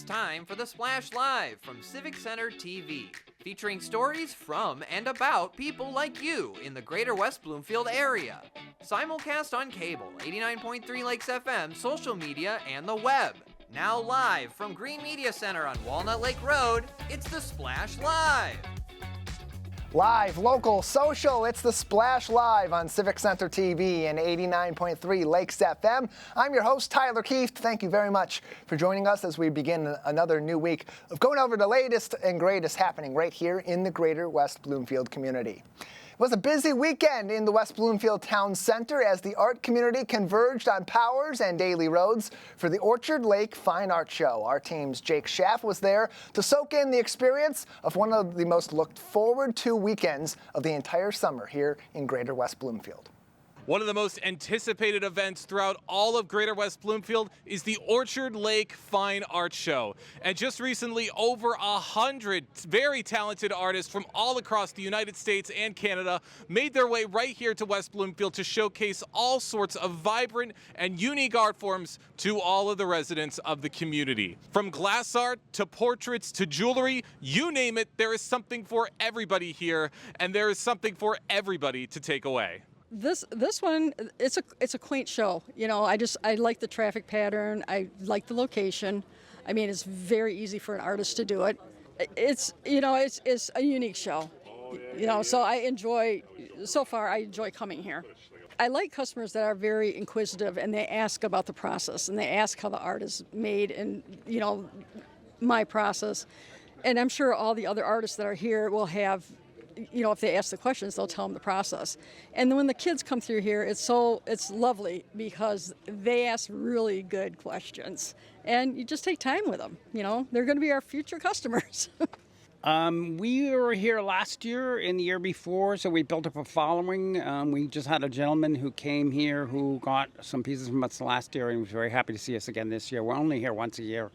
It's time for the Splash Live from Civic Center TV, featuring stories from and about people like you in the greater West Bloomfield area. Simulcast on cable, 89.3 Lakes FM, social media, and the web. Now live from Green Media Center on Walnut Lake Road, it's the Splash Live. Live, local, social, it's the Splash Live on Civic Center TV and 89.3 Lakes FM. I'm your host, Tyler Keefe. Thank you very much for joining us as we begin another new week of going over the latest and greatest happening right here in the greater West Bloomfield community. It was a busy weekend in the West Bloomfield Town Center as the art community converged on Powers and Daly Roads for the Orchard Lake Fine Art Show. Our team's Jake Schaff was there to soak in the experience of one of the most looked forward to weekends of the entire summer here in greater West Bloomfield. One of the most anticipated events throughout all of Greater West Bloomfield is the Orchard Lake Fine Art Show. And just recently, over 100 very talented artists from all across the United States and Canada made their way right here to West Bloomfield to showcase all sorts of vibrant and unique art forms to all of the residents of the community. From glass art to portraits to jewelry, you name it, there is something for everybody here, and there is something for everybody to take away. This one, it's a quaint show. You know, I like the traffic pattern. I like the location. I mean, it's very easy for an artist to do it. It's a unique show. So I enjoy coming here. I like customers that are very inquisitive and they ask about the process and they ask how the art is made and, my process. And I'm sure all the other artists that are here will have, if they ask the questions, they'll tell them the process. And then when the kids come through here, it's lovely because they ask really good questions. And you just take time with them. They're going to be our future customers. We were here last year and the year before, so we built up a following. We just had a gentleman who came here who got some pieces from us last year and was very happy to see us again this year. We're only here once a year.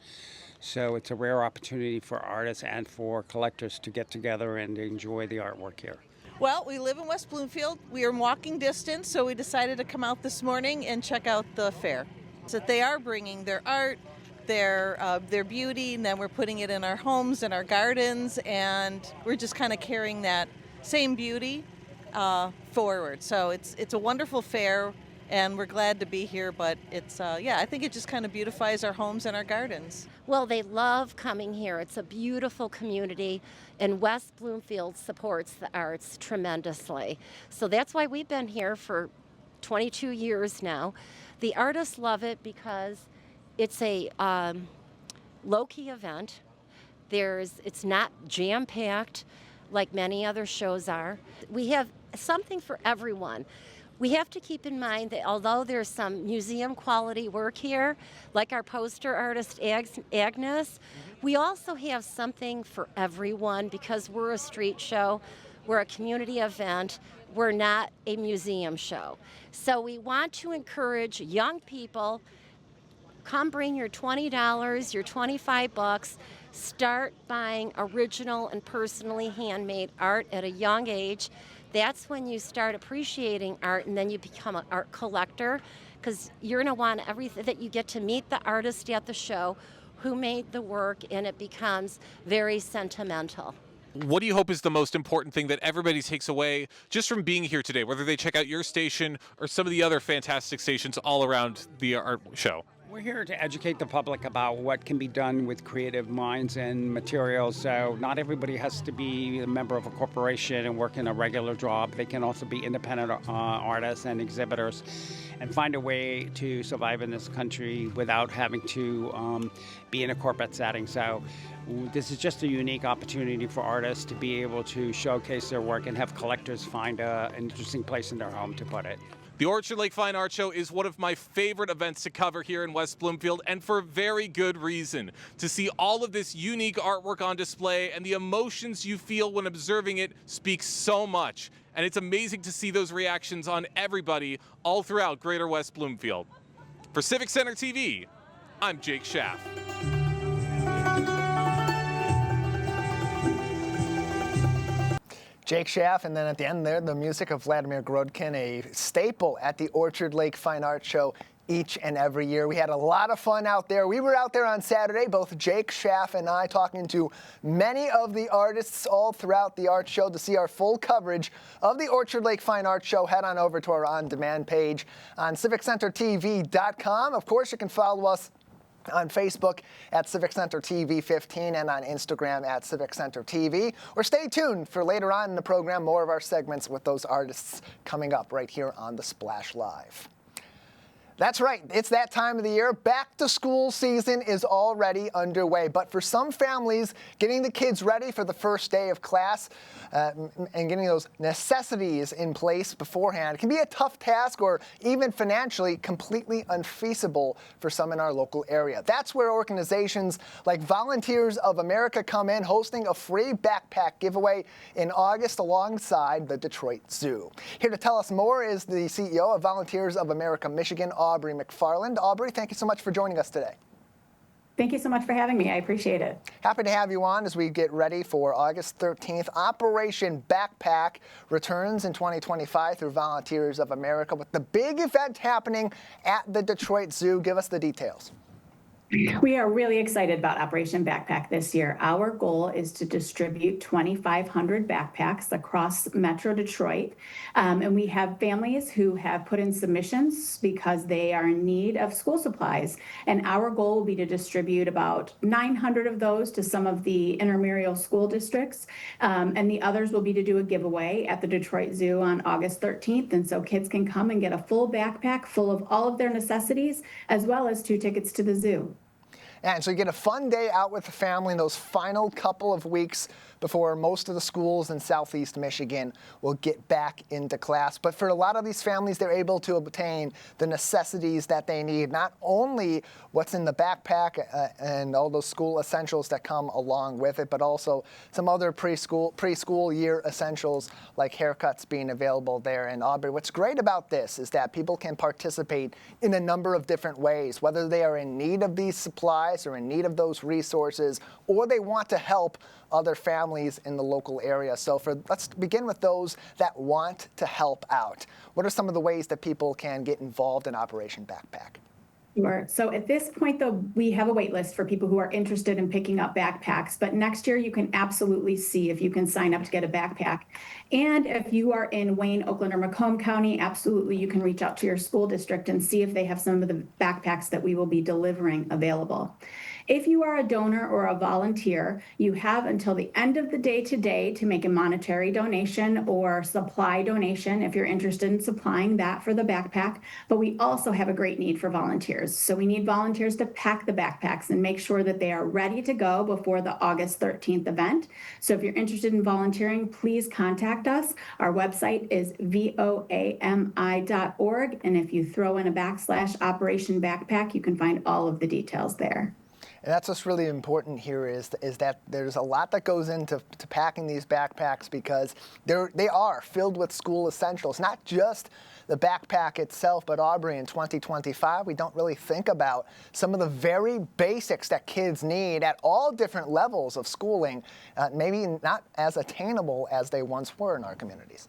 So it's a rare opportunity for artists and for collectors to get together and enjoy the artwork here. Well, we live in West Bloomfield. We are in walking distance, so we decided to come out this morning and check out the fair. So they are bringing their art, their beauty, and then we're putting it in our homes and our gardens, and we're just kind of carrying that same beauty forward. So it's a wonderful fair. And we're glad to be here, but I think it just kind of beautifies our homes and our gardens. Well, they love coming here. It's a beautiful community, and West Bloomfield supports the arts tremendously. So that's why we've been here for 22 years now. The artists love it because it's a low-key event. It's not jam-packed like many other shows are. We have something for everyone. We have to keep in mind that although there's some museum quality work here, like our poster artist Agnes, we also have something for everyone because we're a street show, we're a community event, we're not a museum show. So we want to encourage young people, come bring your $20, your $25, start buying original and personally handmade art at a young age. That's when you start appreciating art, and then you become an art collector because you're going to want everything that you get to meet the artist at the show who made the work, and it becomes very sentimental. What do you hope is the most important thing that everybody takes away just from being here today, whether they check out your station or some of the other fantastic stations all around the art show? We're here to educate the public about what can be done with creative minds and materials. So not everybody has to be a member of a corporation and work in a regular job. They can also be independent artists and exhibitors and find a way to survive in this country without having to be in a corporate setting. So this is just a unique opportunity for artists to be able to showcase their work and have collectors find an interesting place in their home to put it. The Orchard Lake Fine Art Show is one of my favorite events to cover here in West Bloomfield, and for very good reason. To see all of this unique artwork on display and the emotions you feel when observing it speaks so much. And it's amazing to see those reactions on everybody all throughout Greater West Bloomfield. For Civic Center TV, I'm Jake Schaff. Jake Schaff, and then at the end there, the music of Vladimir Grodkin, a staple at the Orchard Lake Fine Art Show each and every year. We had a lot of fun out there. We were out there on Saturday, both Jake Schaff and I, talking to many of the artists all throughout the art show. To see our full coverage of the Orchard Lake Fine Art Show, head on over to our on-demand page on civiccentertv.com. Of course, you can follow us on Facebook at Civic Center TV 15 and on Instagram at Civic Center TV. Or stay tuned for later on in the program, more of our segments with those artists coming up right here on the Splash Live. That's right, it's that time of the year. Back to school season is already underway, but for some families, getting the kids ready for the first day of class and getting those necessities in place beforehand can be a tough task, or even financially completely unfeasible for some in our local area. That's where organizations like Volunteers of America come in, hosting a free backpack giveaway in August alongside the Detroit Zoo. Here to tell us more is the CEO of Volunteers of America Michigan, Aubrey McFarland. Aubrey, thank you so much for joining us today. Thank you so much for having me. I appreciate it. Happy to have you on as we get ready for August 13th. Operation Backpack returns in 2025 through Volunteers of America with the big event happening at the Detroit Zoo. Give us the details. We are really excited about Operation Backpack this year. Our goal is to distribute 2,500 backpacks across Metro Detroit. And we have families who have put in submissions because they are in need of school supplies. And our goal will be to distribute about 900 of those to some of the intramural school districts. And the others will be to do a giveaway at the Detroit Zoo on August 13th. And so kids can come and get a full backpack full of all of their necessities, as well as 2 tickets to the zoo. And so you get a fun day out with the family in those final couple of weeks before most of the schools in Southeast Michigan will get back into class. But for a lot of these families, they're able to obtain the necessities that they need, not only what's in the backpack and all those school essentials that come along with it, but also some other preschool year essentials like haircuts being available there. And Aubrey, what's great about this is that people can participate in a number of different ways, whether they are in need of these supplies or in need of those resources, or they want to help other families in the local area. So let's begin with those that want to help out. What are some of the ways that people can get involved in Operation Backpack? Sure. So at this point, though, we have a wait list for people who are interested in picking up backpacks. But next year, you can absolutely see if you can sign up to get a backpack. And if you are in Wayne, Oakland, or Macomb County, absolutely, you can reach out to your school district and see if they have some of the backpacks that we will be delivering available. If you are a donor or a volunteer, you have until the end of the day today to make a monetary donation or supply donation if you're interested in supplying that for the backpack. But we also have a great need for volunteers. So we need volunteers to pack the backpacks and make sure that they are ready to go before the August 13th event. So if you're interested in volunteering, please contact us. Our website is voami.org. And if you throw in a / Operation Backpack, you can find all of the details there. And that's what's really important here is that there's a lot that goes into packing these backpacks, because they are filled with school essentials, not just the backpack itself, but Aubrey, in 2025, we don't really think about some of the very basics that kids need at all different levels of schooling, maybe not as attainable as they once were in our communities.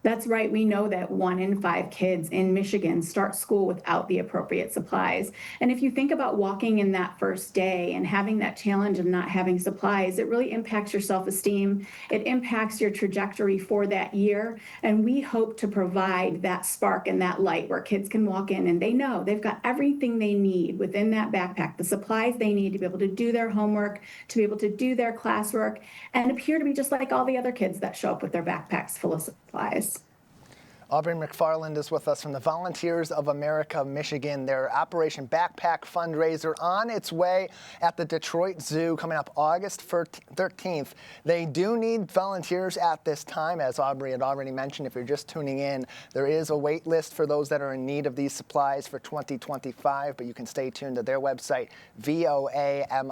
That's right. We know that 1 in 5 kids in Michigan start school without the appropriate supplies. And if you think about walking in that first day and having that challenge of not having supplies, it really impacts your self-esteem. It impacts your trajectory for that year. And we hope to provide that spark and that light where kids can walk in and they know they've got everything they need within that backpack, the supplies they need to be able to do their homework, to be able to do their classwork, and appear to be just like all the other kids that show up with their backpacks full of supplies. Aubrey McFarland is with us from the Volunteers of America, Michigan. Their Operation Backpack fundraiser on its way at the Detroit Zoo coming up August 13th. They do need volunteers at this time. As Aubrey had already mentioned, if you're just tuning in, there is a wait list for those that are in need of these supplies for 2025, but you can stay tuned to their website, voami.org,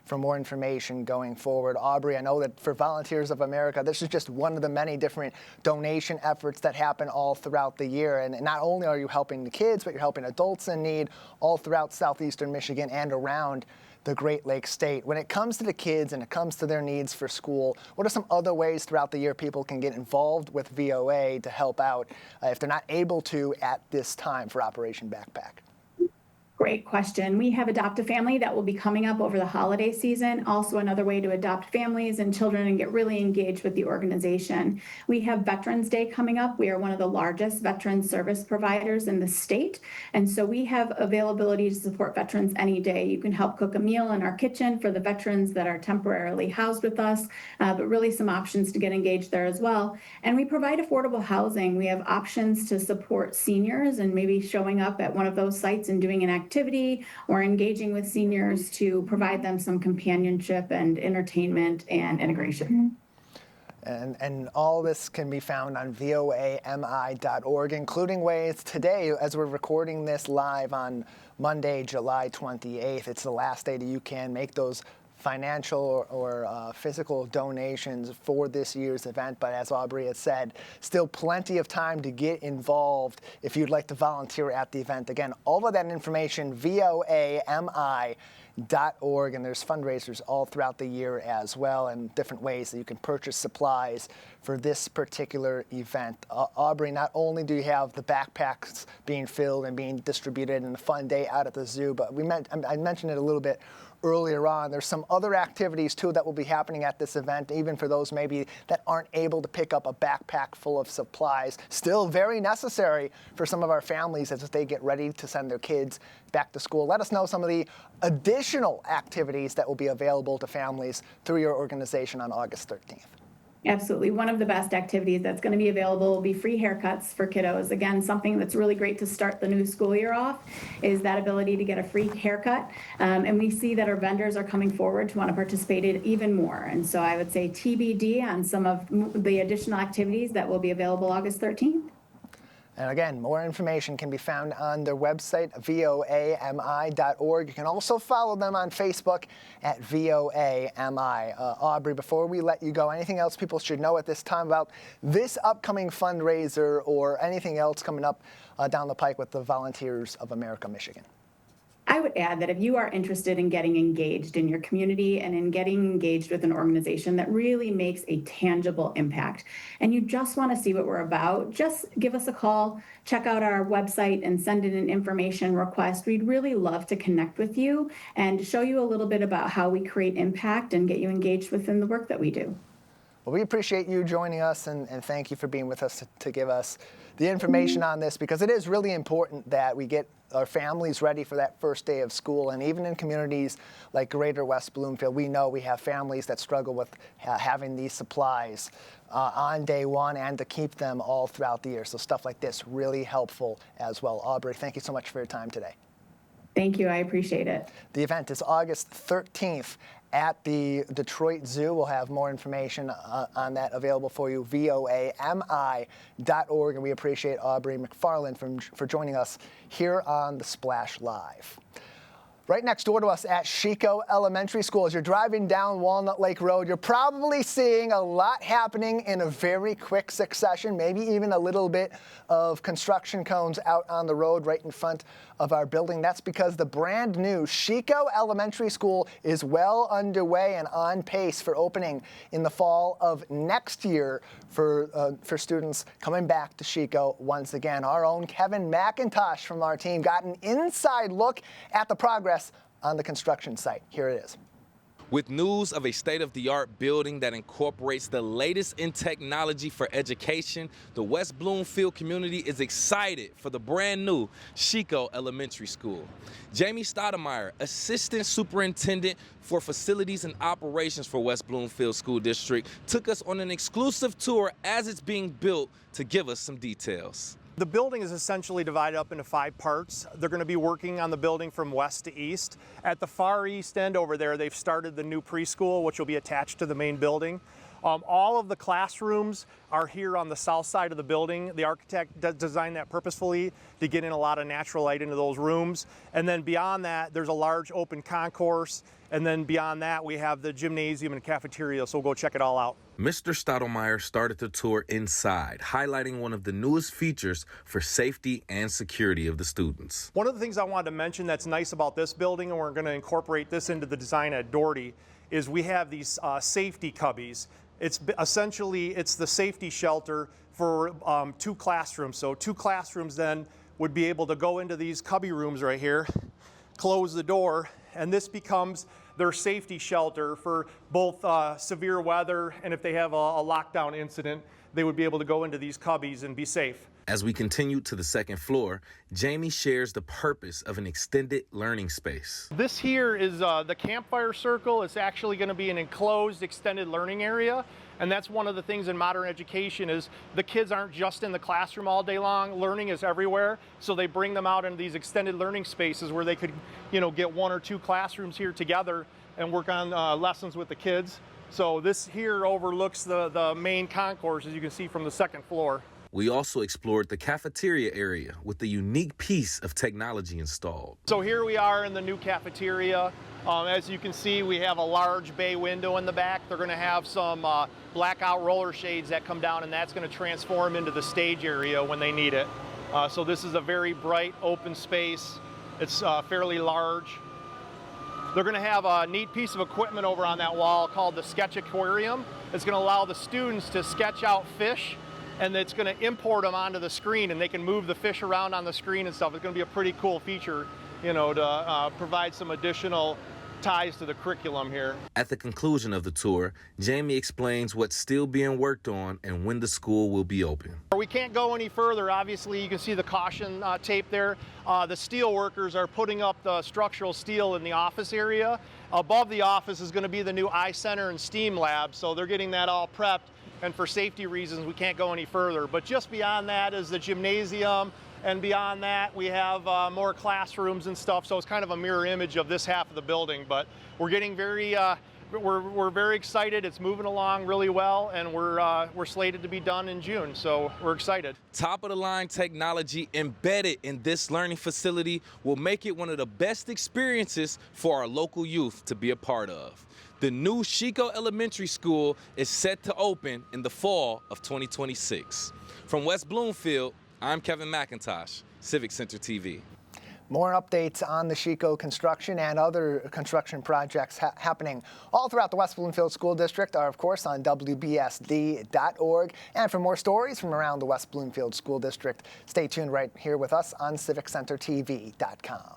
for more information going forward. Aubrey, I know that for Volunteers of America, this is just one of the many different donation efforts that happen all throughout the year. And not only are you helping the kids, but you're helping adults in need all throughout southeastern Michigan and around the Great Lakes state. When it comes to the kids and it comes to their needs for school, what are some other ways throughout the year people can get involved with VOA to help out if they're not able to at this time for Operation Backpack? Great question. We have Adopt a Family that will be coming up over the holiday season. Also another way to adopt families and children and get really engaged with the organization. We have Veterans Day coming up. We are one of the largest veteran service providers in the state. And so we have availability to support veterans any day. You can help cook a meal in our kitchen for the veterans that are temporarily housed with us, but really some options to get engaged there as well. And we provide affordable housing. We have options to support seniors and maybe showing up at one of those sites and doing an activity or engaging with seniors to provide them some companionship and entertainment and integration. And all this can be found on voami.org, including ways today, as we're recording this live on Monday, July 28th. It's the last day that you can make those financial or physical donations for this year's event. But as Aubrey has said, still plenty of time to get involved if you'd like to volunteer at the event. Again, all of that information, voami.org, and there's fundraisers all throughout the year as well, and different ways that you can purchase supplies for this particular event. Aubrey, not only do you have the backpacks being filled and being distributed and a fun day out at the zoo, but I mentioned it a little bit earlier on. There's some other activities too that will be happening at this event, even for those maybe that aren't able to pick up a backpack full of supplies. Still very necessary for some of our families as they get ready to send their kids back to school. Let us know some of the additional activities that will be available to families through your organization on August 13th. Absolutely. One of the best activities that's going to be available will be free haircuts for kiddos. Again, something that's really great to start the new school year off is that ability to get a free haircut. And we see that our vendors are coming forward to want to participate in even more. And so I would say TBD on some of the additional activities that will be available August 13th. And again, more information can be found on their website, voami.org. You can also follow them on Facebook at voami. Aubrey, before we let you go, anything else people should know at this time about this upcoming fundraiser or anything else coming up down the pike with the Volunteers of America, Michigan? I would add that if you are interested in getting engaged in your community and in getting engaged with an organization that really makes a tangible impact, and you just want to see what we're about, just give us a call, check out our website, and send in an information request. We'd really love to connect with you and show you a little bit about how we create impact and get you engaged within the work that we do. Well, we appreciate you joining us, and thank you for being with us to give us the information on this, because it is really important that we get our families ready for that first day of school. And even in communities like Greater West Bloomfield, we know we have families that struggle with having these supplies on day one and to keep them all throughout the year. So stuff like this really helpful as well. Aubrey, thank you so much for your time today. Thank you. I appreciate it. The event is August 13th at the Detroit Zoo. We'll have more information on that available for you, voami.org. And we appreciate Aubrey McFarland for joining us here on The Splash Live. Right next door to us at Chico Elementary School, as you're driving down Walnut Lake Road, you're probably seeing a lot happening in a very quick succession, maybe even a little bit of construction cones out on the road right in front of our building. That's because the brand new Chico Elementary School is well underway and on pace for opening in the fall of next year for students coming back to Chico once again. Our own Kevin McIntosh from our team got an inside look at the progress on the construction site. Here it is. With news of a state-of-the-art building that incorporates the latest in technology for education, the West Bloomfield community is excited for the brand new Chico Elementary School. Jamie Stoudemire, Assistant Superintendent for Facilities and Operations for West Bloomfield School District, took us on an exclusive tour as it's being built to give us some details. The building is essentially divided up into 5 parts. They're going to be working on the building from west to east. At the far east end over there, they've started the new preschool, which will be attached to the main building. All of the classrooms are here on the south side of the building. The architect designed that purposefully to get in a lot of natural light into those rooms. And then beyond that, there's a large open concourse. And then beyond that, we have the gymnasium and cafeteria, so we'll go check it all out. Mr. Stottlemyre started the tour inside, highlighting one of the newest features for safety and security of the students. One of the things I wanted to mention that's nice about this building, and we're going to incorporate this into the design at Doherty, is we have these safety cubbies. It's essentially, it's the safety shelter for 2 classrooms. So 2 classrooms then would be able to go into these cubby rooms right here, close the door, and this becomes their safety shelter for both severe weather, and if they have a lockdown incident, they would be able to go into these cubbies and be safe. As we continue to the second floor, Jamie shares the purpose of an extended learning space. This here is the campfire circle. It's actually going to be an enclosed extended learning area. And that's one of the things in modern education is the kids aren't just in the classroom all day long. Learning is everywhere. So they bring them out into these extended learning spaces where they could, get 1 or 2 classrooms here together and work on lessons with the kids. So this here overlooks the main concourse, as you can see from the second floor. We also explored the cafeteria area with a unique piece of technology installed. So here we are in the new cafeteria. As you can see, we have a large bay window in the back. They're going to have some blackout roller shades that come down, and that's going to transform into the stage area when they need it. So this is a very bright, open space. It's fairly large. They're going to have a neat piece of equipment over on that wall called the Sketch Aquarium. It's going to allow the students to sketch out fish, and it's going to import them onto the screen, and they can move the fish around on the screen and stuff. It's going to be a pretty cool feature, to provide some additional ties to the curriculum here. At the conclusion of the tour, Jamie explains what's still being worked on and when the school will be open. We can't go any further. Obviously, you can see the caution tape there. The steel workers are putting up the structural steel in the office area. Above the office is going to be the new eye center and STEAM lab, so they're getting that all prepped. And for safety reasons, we can't go any further. But just beyond that is the gymnasium, and beyond that, we have more classrooms and stuff. So it's kind of a mirror image of this half of the building. But we're getting we're very excited. It's moving along really well, and we're slated to be done in June. So we're excited. Top of the line technology embedded in this learning facility will make it one of the best experiences for our local youth to be a part of. The new Chico Elementary School is set to open in the fall of 2026. From West Bloomfield, I'm Kevin McIntosh, Civic Center TV. More updates on the Chico construction and other construction projects happening all throughout the West Bloomfield School District are, of course, on WBSD.org. And for more stories from around the West Bloomfield School District, stay tuned right here with us on CivicCenterTV.com.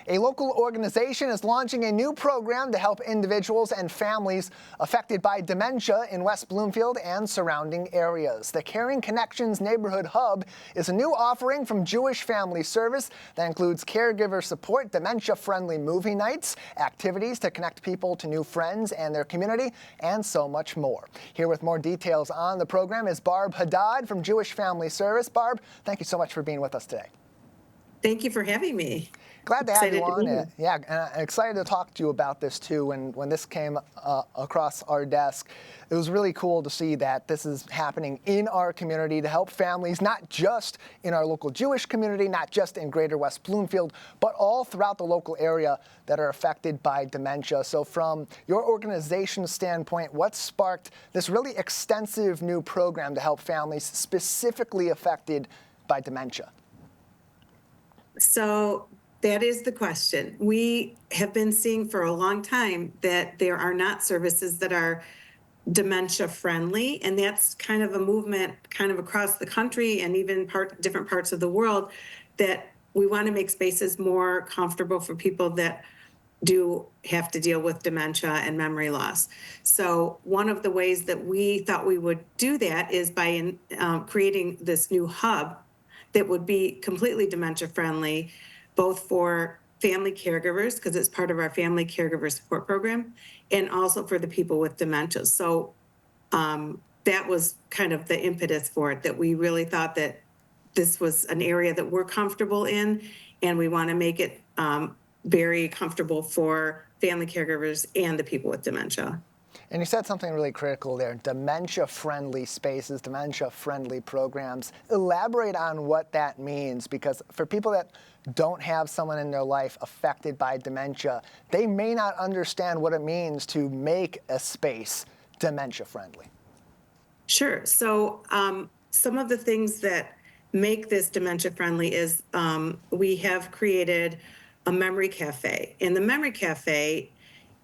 A local organization is launching a new program to help individuals and families affected by dementia in West Bloomfield and surrounding areas. The Caring Connections Neighborhood Hub is a new offering from Jewish Family Service that includes caregiver support, dementia-friendly movie nights, activities to connect people to new friends and their community, and so much more. Here with more details on the program is Barb Haddad from Jewish Family Service. Barb, thank you so much for being with us today. Thank you for having me. Glad to have you on. Yeah, and I'm excited to talk to you about this too. When this came across our desk, it was really cool to see that this is happening in our community to help families, not just in our local Jewish community, not just in Greater West Bloomfield, but all throughout the local area that are affected by dementia. So from your organization's standpoint, what sparked this really extensive new program to help families specifically affected by dementia? So that is the question. We have been seeing for a long time that there are not services that are dementia friendly, and that's kind of a movement kind of across the country and even different parts of the world, that we want to make spaces more comfortable for people that do have to deal with dementia and memory loss. So one of the ways that we thought we would do that is by creating this new hub that would be completely dementia friendly, both for family caregivers, because it's part of our family caregiver support program, and also for the people with dementia. So that was kind of the impetus for it, that we really thought that this was an area that we're comfortable in, and we want to make it very comfortable for family caregivers and the people with dementia. And you said something really critical there, dementia-friendly spaces, dementia-friendly programs. Elaborate on what that means, because for people that don't have someone in their life affected by dementia, they may not understand what it means to make a space dementia-friendly. Sure. So some of the things that make this dementia-friendly is we have created a memory cafe. And the memory cafe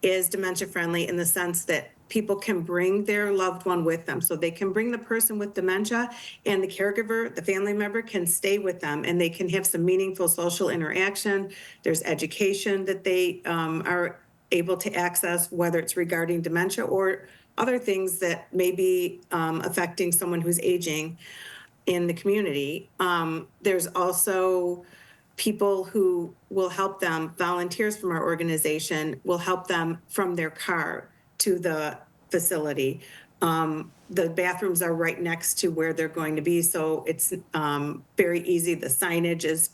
is dementia-friendly in the sense that people can bring their loved one with them. So they can bring the person with dementia, and the caregiver, the family member, can stay with them, and they can have some meaningful social interaction. There's education that they are able to access, whether it's regarding dementia or other things that may be affecting someone who's aging in the community. There's also people who will help them, volunteers from our organization will help them from their car to the facility. The bathrooms are right next to where they're going to be, so it's very easy. The signage is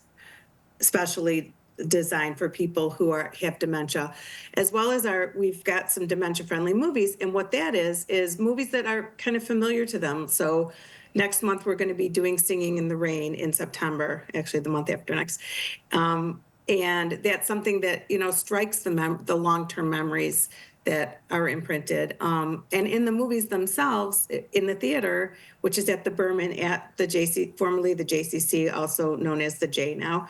especially designed for people who have dementia, as well as we've got some dementia-friendly movies. And what that is movies that are kind of familiar to them. So next month, we're going to be doing Singing in the Rain in September, actually the month after next. And that's something that, strikes the long-term memories that are imprinted. And in the movies themselves, in the theater, which is at the Berman at the JC, formerly the JCC, also known as the J now,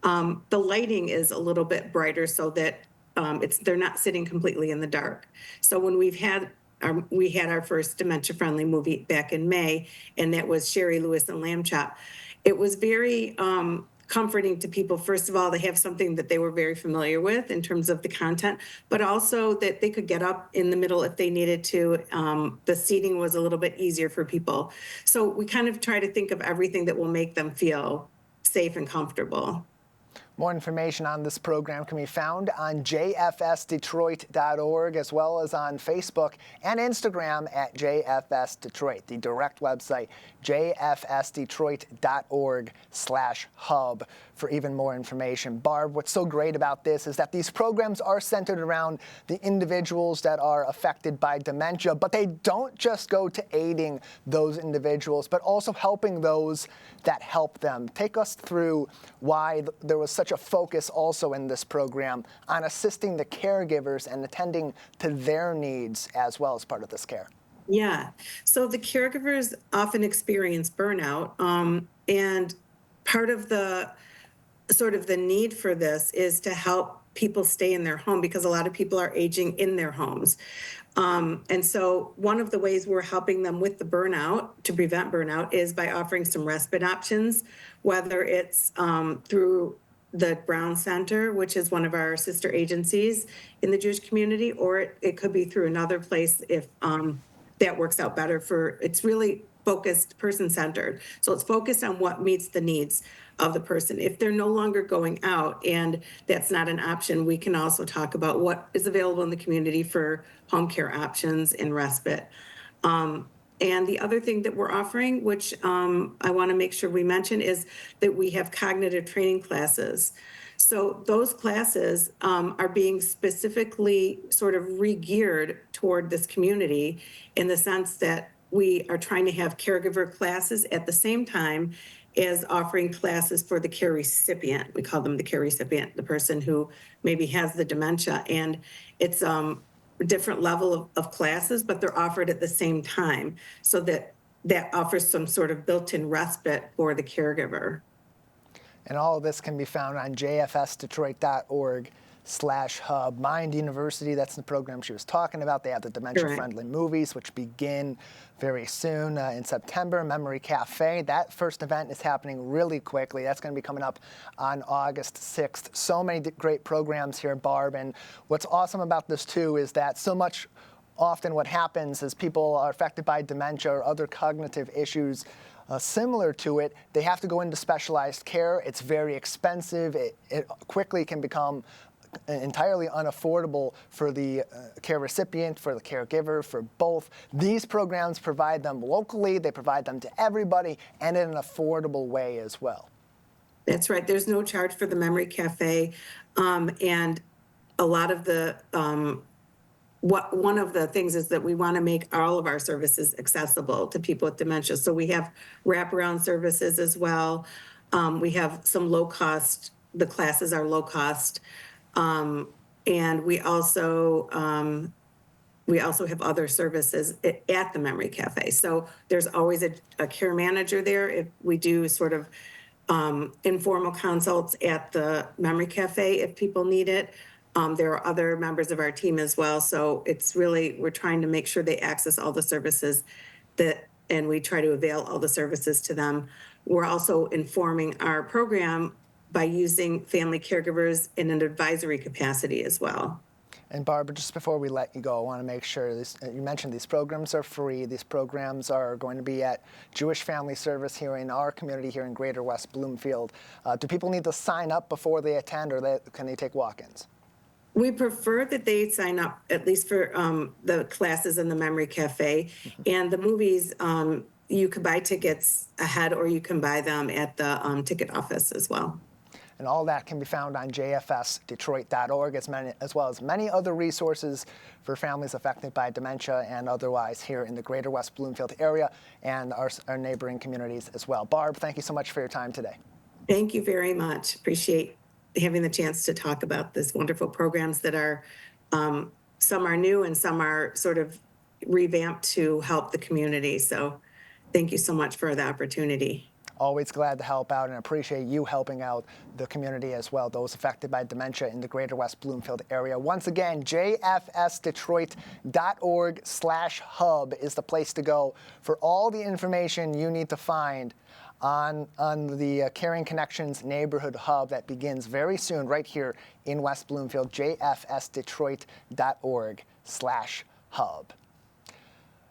the lighting is a little bit brighter so that they're not sitting completely in the dark. So when we had our first dementia-friendly movie back in May, and that was Sherry Lewis and Lamb Chop. It was very comforting to people. First of all, they have something that they were very familiar with in terms of the content, but also that they could get up in the middle if they needed to. The seating was a little bit easier for people. So we kind of try to think of everything that will make them feel safe and comfortable. More information on this program can be found on jfsdetroit.org, as well as on Facebook and Instagram at jfsdetroit. The direct website, jfsdetroit.org/hub, for even more information. Barb, what's so great about this is that these programs are centered around the individuals that are affected by dementia, but they don't just go to aiding those individuals, but also helping those that help them. Take us through why there was such a focus also in this program on assisting the caregivers and attending to their needs as well as part of this care. Yeah. So the caregivers often experience burnout, and part of the need for this is to help people stay in their home, because a lot of people are aging in their homes. And so one of the ways we're helping them with the burnout, to prevent burnout, is by offering some respite options, whether it's through the Brown Center, which is one of our sister agencies in the Jewish community, or it could be through another place if that works out better it's really focused, person-centered. So it's focused on what meets the needs of the person. If they're no longer going out and that's not an option, we can also talk about what is available in the community for home care options and respite. And the other thing that we're offering, which I want to make sure we mention, is that we have cognitive training classes. So those classes are being specifically sort of re-geared toward this community, in the sense that we are trying to have caregiver classes at the same time as offering classes for the care recipient. We call them the care recipient, the person who maybe has the dementia. And it's a different level of classes, but they're offered at the same time, so that offers some sort of built-in respite for the caregiver. And all of this can be found on jfsdetroit.org/hub. Mind University, that's the program she was talking about. They have the dementia-friendly movies, which begin very soon in September. Memory Cafe, that first event is happening really quickly. That's going to be coming up on August 6th. So many great programs here, Barb. And what's awesome about this, too, is that so much often what happens is people are affected by dementia or other cognitive issues similar to it. They have to go into specialized care. It's very expensive. It quickly can become entirely unaffordable for the care recipient, for the caregiver, for both. These programs provide them locally, they provide them to everybody, and in an affordable way as well. That's right. There's no charge for the Memory Cafe, and a lot of the one of the things is that we want to make all of our services accessible to people with dementia. So we have wraparound services as well. We have some low cost, the classes are low cost. And we also have other services at the Memory Cafe. So there's always a care manager there. If we do sort of informal consults at the Memory Cafe if people need it. There are other members of our team as well. So it's really, we're trying to make sure they access all the services and we try to avail all the services to them. We're also informing our program by using family caregivers in an advisory capacity as well. And Barbara, just before we let you go, I want to make sure you mentioned these programs are free. These programs are going to be at Jewish Family Service here in our community here in Greater West Bloomfield. Do people need to sign up before they attend, or can they take walk-ins? We prefer that they sign up at least for the classes in the Memory Cafe. And the movies, you can buy tickets ahead or you can buy them at the ticket office as well. And all that can be found on jfsdetroit.org, as well as many other resources for families affected by dementia and otherwise here in the Greater West Bloomfield area and our neighboring communities as well. Barb, thank you so much for your time today. Thank you very much. Appreciate having the chance to talk about this wonderful programs that are, some are new and some are sort of revamped to help the community. So thank you so much for the opportunity. Always glad to help out and appreciate you helping out the community as well, those affected by dementia in the Greater West Bloomfield area. Once again, jfsdetroit.org/hub is the place to go for all the information you need to find on the Caring Connections Neighborhood Hub that begins very soon right here in West Bloomfield, jfsdetroit.org/hub.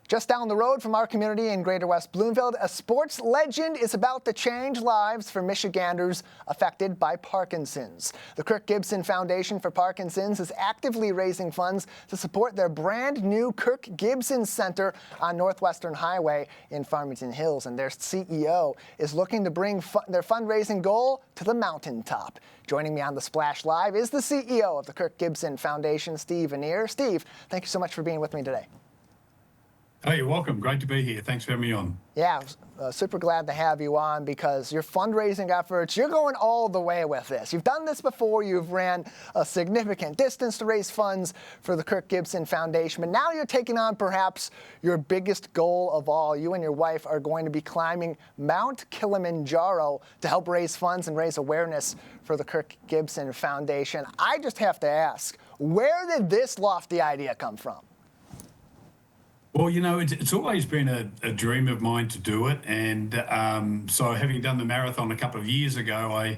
Just down the road from our community in Greater West Bloomfield, a sports legend is about to change lives for Michiganders affected by Parkinson's. The Kirk Gibson Foundation for Parkinson's is actively raising funds to support their brand new Kirk Gibson Center on Northwestern Highway in Farmington Hills, and their CEO is looking to bring their fundraising goal to the mountaintop. Joining me on the Splash Live is the CEO of the Kirk Gibson Foundation, Steve Vanier. Steve, thank you so much for being with me today. Oh, you're welcome. Great to be here. Thanks for having me on. Yeah, super glad to have you on because your fundraising efforts, you're going all the way with this. You've done this before. You've ran a significant distance to raise funds for the Kirk Gibson Foundation, but now you're taking on perhaps your biggest goal of all. You and your wife are going to be climbing Mount Kilimanjaro to help raise funds and raise awareness for the Kirk Gibson Foundation. I just have to ask, where did this lofty idea come from? Well, you know, it's always been a dream of mine to do it. And so having done the marathon a couple of years ago,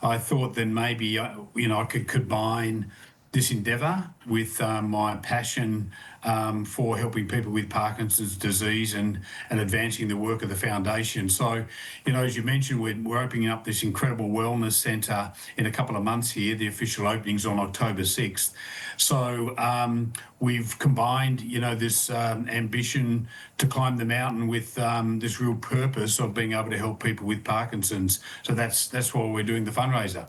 I thought then maybe, I could combine this endeavour with my passion for helping people with Parkinson's disease and advancing the work of the foundation. So, as you mentioned, we're opening up this incredible wellness centre in a couple of months here. The official opening's on October 6th. So we've combined, this ambition to climb the mountain with this real purpose of being able to help people with Parkinson's. So that's why we're doing the fundraiser.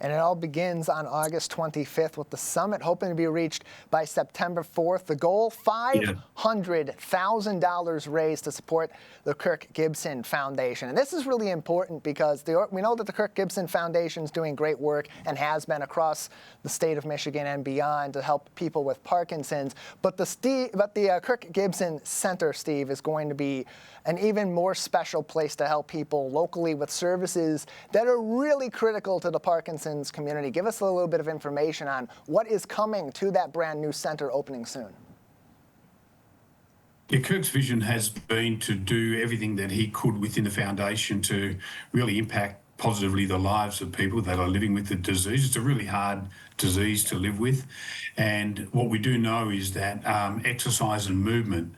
And it all begins on August 25th with the summit hoping to be reached by September 4th. The goal, $500,000 raised to support the Kirk Gibson Foundation. And this is really important because we know that the Kirk Gibson Foundation is doing great work and has been across the state of Michigan and beyond to help people with Parkinson's. But the Kirk Gibson Center, Steve, is going to be an even more special place to help people locally with services that are really critical to the Parkinson's community. Give us a little bit of information on what is coming to that brand new center opening soon. Yeah, Kirk's vision has been to do everything that he could within the foundation to really impact positively the lives of people that are living with the disease. It's a really hard disease to live with. And what we do know is that exercise and movement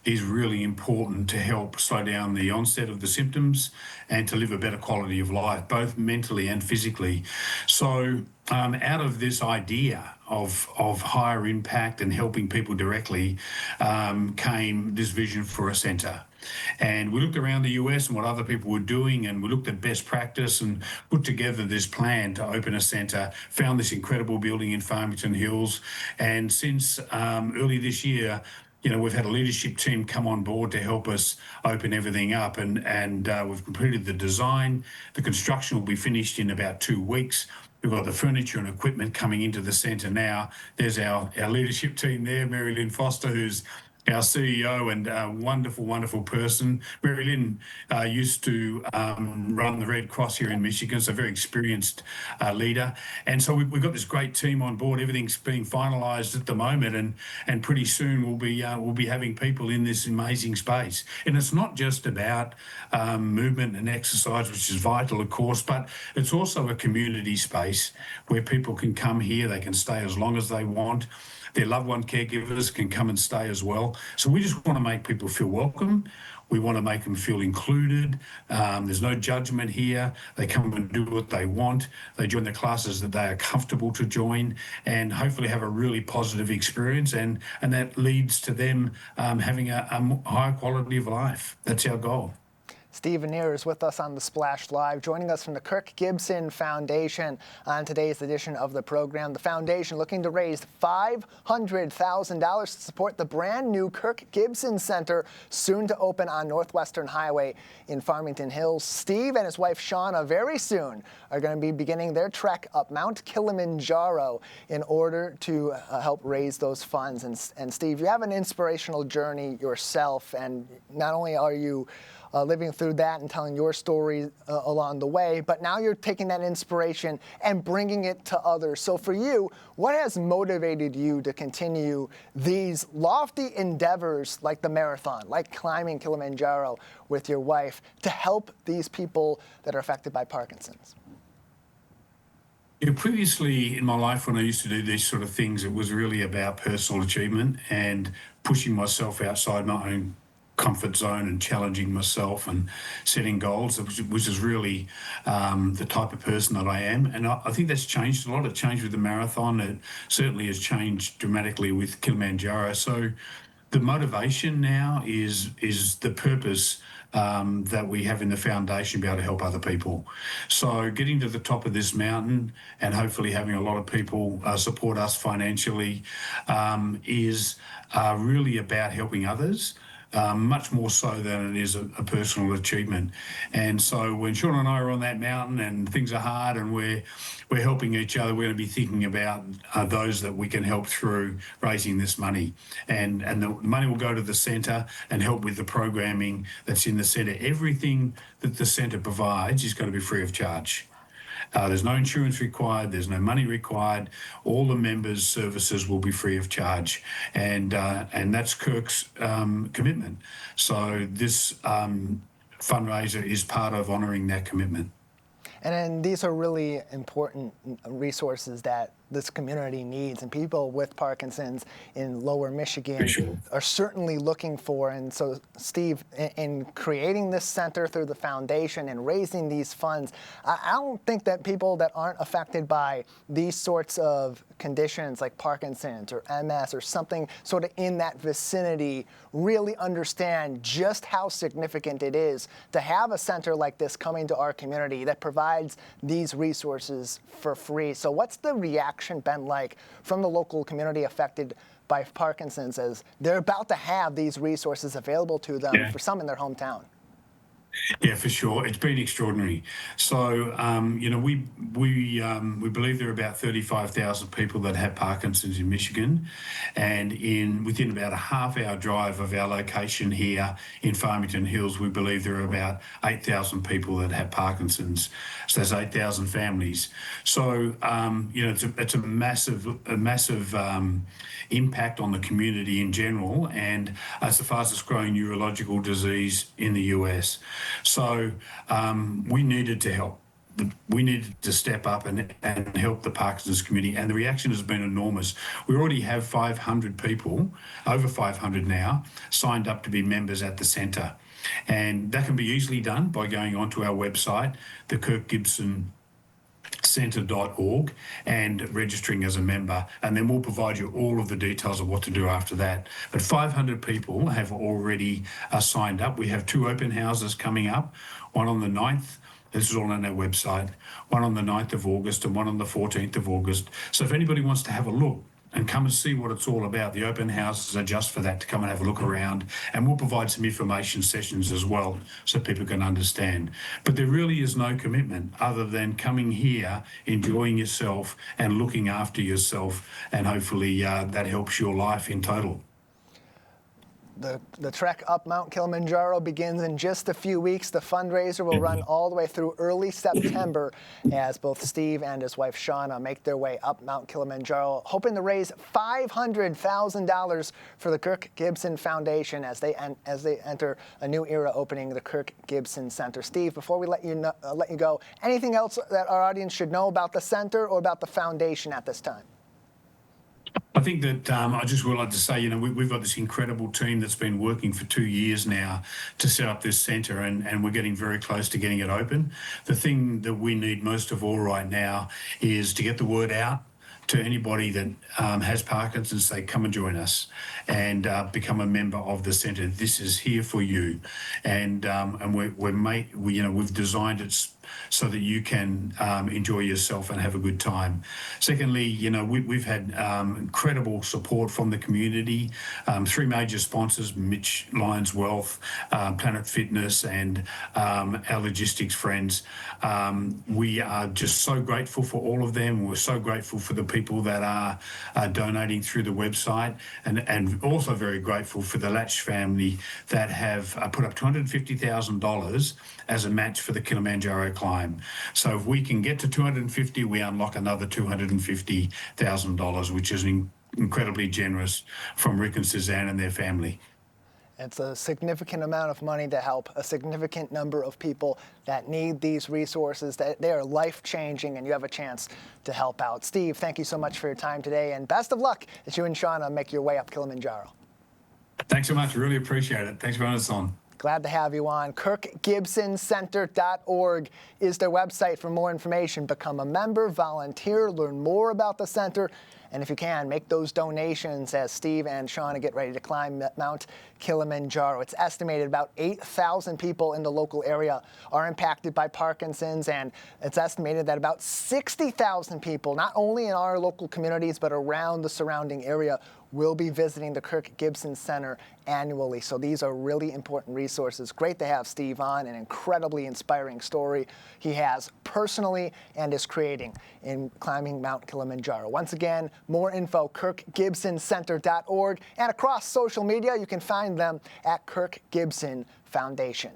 is really important to help slow down the onset of the symptoms and to live a better quality of life, both mentally and physically. So out of this idea of higher impact and helping people directly came this vision for a centre. And we looked around the US and what other people were doing, and we looked at best practice and put together this plan to open a centre, found this incredible building in Farmington Hills. And since early this year, we've had a leadership team come on board to help us open everything up, and we've completed the design. The construction will be finished in about 2 weeks. We've got the furniture and equipment coming into the centre now. There's our leadership team there, Mary Lynn Foster, who's our CEO and a wonderful, wonderful person. Mary Lynn used to run the Red Cross here in Michigan, so a very experienced leader. And so we've got this great team on board. Everything's being finalised at the moment, and pretty soon we'll be having people in this amazing space. And it's not just about movement and exercise, which is vital, of course, but it's also a community space where people can come here. They can stay as long as they want. Their loved one caregivers can come and stay as well. So we just want to make people feel welcome. We want to make them feel included. There's no judgment here. They come and do what they want. They join the classes that they are comfortable to join, and hopefully have a really positive experience. And that leads to them having a higher quality of life. That's our goal. Steve Vanier is with us on the Splash Live, joining us from the Kirk Gibson Foundation on today's edition of the program. The foundation looking to raise $500,000 to support the brand new Kirk Gibson Center, soon to open on Northwestern Highway in Farmington Hills. Steve and his wife Shauna very soon are going to be beginning their trek up Mount Kilimanjaro in order to help raise those funds. And Steve, you have an inspirational journey yourself, and not only are you living through that and telling your story along the way, but now you're taking that inspiration and bringing it to others. So for you, what has motivated you to continue these lofty endeavors like the marathon, like climbing Kilimanjaro with your wife, to help these people that are affected by Parkinson's? Previously in my life, when I used to do these sort of things, it was really about personal achievement and pushing myself outside my own comfort zone and challenging myself and setting goals, which is really the type of person that I am. And I think that's changed a lot. It changed with the marathon. It certainly has changed dramatically with Kilimanjaro. So the motivation now is the purpose that we have in the foundation to be able to help other people. So getting to the top of this mountain and hopefully having a lot of people support us financially is really about helping others. Much more so than it is a personal achievement. And so when Sean and I are on that mountain and things are hard and we're helping each other, we're going to be thinking about those that we can help through raising this money. And the money will go to the centre and help with the programming that's in the centre. Everything that the centre provides is going to be free of charge. There's no insurance required. There's no money required. All the members' services will be free of charge, and that's Kirk's commitment. So this fundraiser is part of honouring that commitment. And then these are really important resources that this community needs, and people with Parkinson's in Lower Michigan are certainly looking for. And so, Steve, in creating this center through the foundation and raising these funds, I don't think that people that aren't affected by these sorts of conditions like Parkinson's or MS or something sort of in that vicinity really understand just how significant it is to have a center like this coming to our community that provides these resources for free. So what's the reaction been like from the local community affected by Parkinson's as they're about to have these resources available to them, for some in their hometown? Yeah, for sure. It's been extraordinary. So, we believe there are about 35,000 people that have Parkinson's in Michigan, and within about a half-hour drive of our location here in Farmington Hills, we believe there are about 8,000 people that have Parkinson's. So there's 8,000 families. So, it's a massive impact on the community in general, and it's the fastest-growing neurological disease in the US. So we needed to help. we needed to step up and help the Parkinson's community, and the reaction has been enormous. We already have 500 people, over 500 now, signed up to be members at the centre. And that can be easily done by going onto our website, the kirkgibsoncentre.org, and registering as a member, and then we'll provide you all of the details of what to do after that. But 500 people have already signed up. We have 2 open houses coming up, one on the 9th. This is all on our website, one on the 9th of August and one on the 14th of August. So if anybody wants to have a look and come and see what it's all about, the open houses are just for that, to come and have a look around. And we'll provide some information sessions as well so people can understand. But there really is no commitment other than coming here, enjoying yourself and looking after yourself. And hopefully that helps your life in total. The trek up Mount Kilimanjaro begins in just a few weeks. The fundraiser will run all the way through early September as both Steve and his wife Shauna make their way up Mount Kilimanjaro, hoping to raise $500,000 for the Kirk Gibson Foundation as they enter a new era, opening the Kirk Gibson Center. Steve, before we let you go, anything else that our audience should know about the center or about the foundation at this time? I think that I just would like to say, we've got this incredible team that's been working for 2 years now to set up this centre, and we're getting very close to getting it open. The thing that we need most of all right now is to get the word out to anybody that has Parkinson's. Say, come and join us and become a member of the centre. This is here for you, and we've designed it so that you can enjoy yourself and have a good time. Secondly, we've had incredible support from the community. 3 major sponsors: Mitch Lyons Wealth, Planet Fitness, and our logistics friends. We are just so grateful for all of them. We're so grateful for the people that are donating through the website, and also very grateful for the Latch family that have put up $250,000 as a match for the Kilimanjaro climb. So if we can get to 250, we unlock another $250,000, which is incredibly generous from Rick and Suzanne and their family. It's a significant amount of money to help a significant number of people that need these resources. That they are life-changing, and you have a chance to help out. Steve, thank you so much for your time today, and best of luck as you and Shauna make your way up Kilimanjaro. Thanks so much. Really appreciate it. Thanks for having us on. Glad to have you on. KirkGibsonCenter.org is their website for more information. Become a member, volunteer, learn more about the center, and if you can, make those donations as Steve and Shauna get ready to climb Mount Kilimanjaro. It's estimated about 8,000 people in the local area are impacted by Parkinson's, and it's estimated that about 60,000 people, not only in our local communities, but around the surrounding area, will be visiting the Kirk Gibson Center annually. So these are really important resources. Great to have Steve on, an incredibly inspiring story he has personally and is creating in climbing Mount Kilimanjaro. Once again, more info, KirkGibsonCenter.org, and across social media, you can find them at Kirk Gibson Foundation.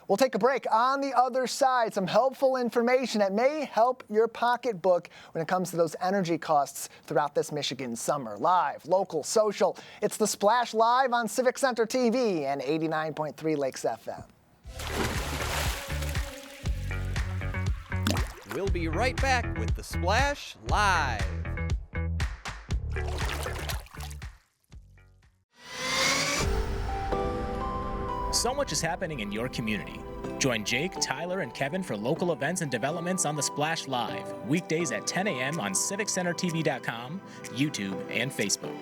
We'll take a break. On the other side, some helpful information that may help your pocketbook when it comes to those energy costs throughout this Michigan summer. Live, local, social. It's The Splash Live on Civic Center TV and 89.3 Lakes FM. We'll be right back with The Splash Live. So much is happening in your community. Join Jake, Tyler, and Kevin for local events and developments on The Splash Live, weekdays at 10 a.m. on CivicCenterTV.com, YouTube, and Facebook.